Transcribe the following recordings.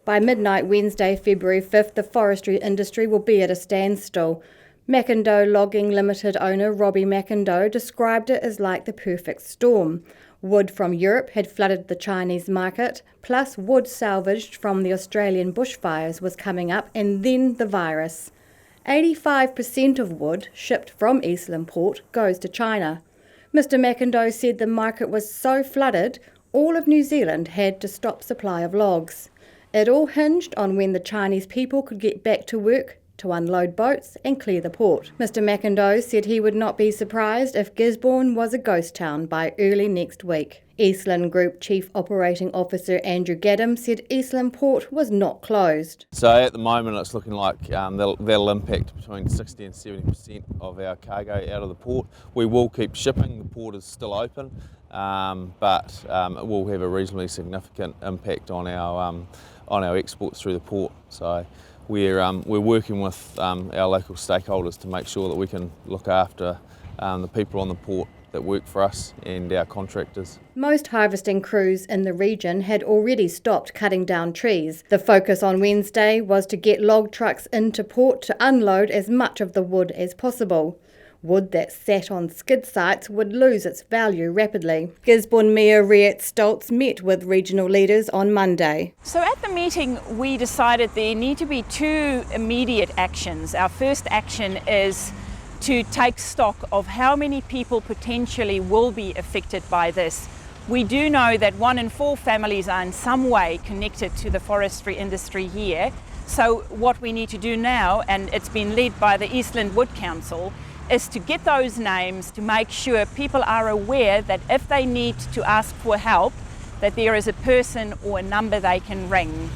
By midnight Wednesday, February 5th, the forestry industry will be at a standstill. McIndoe Logging Limited owner Rodney McIndoe described it as like the perfect storm. Wood from Europe had flooded the Chinese market, plus wood salvaged from the Australian bushfires was coming up, and then the virus. 85% of wood shipped from Eastland Port goes to China. Mr McIndoe said the market was so flooded, all of New Zealand had to stop supply of logs. It all hinged on when the Chinese people could get back to work to unload boats and clear the port. Mr McIndoe said he would not be surprised if Gisborne was a ghost town by early next week. Eastland Group Chief Operating Officer Andrew Gaddam said Eastland Port was not closed. So at the moment it's looking like that'll impact between 60 and 70% of our cargo out of the port. We will keep shipping, the port is still open, but it will have a reasonably significant impact on our exports through the port. So we're working with our local stakeholders to make sure that we can look after the people on the port that work for us and our contractors. Most harvesting crews in the region had already stopped cutting down trees. The focus on Wednesday was to get log trucks into port to unload as much of the wood as possible. Wood that sat on skid sites would lose its value rapidly. Gisborne Mayor Riet Stoltz met with regional leaders on Monday. So at the meeting we decided there need to be two immediate actions. Our first action is to take stock of how many people potentially will be affected by this. We do know that 1 in 4 families are in some way connected to the forestry industry here. So what we need to do now, and it's been led by the Eastland Wood Council, is to get those names to make sure people are aware that if they need to ask for help, that there is a person or a number they can ring.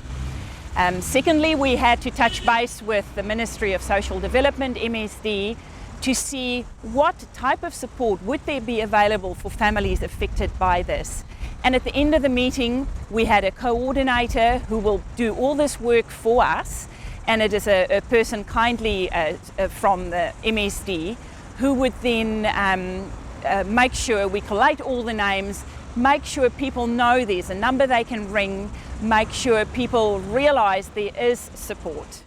Secondly, we had to touch base with the Ministry of Social Development, MSD, to see what type of support would there be available for families affected by this. And at the end of the meeting, we had a coordinator who will do all this work for us, and it is a person kindly from the MSD who would then make sure we collate all the names, make sure people know there's a number they can ring, make sure people realise there is support.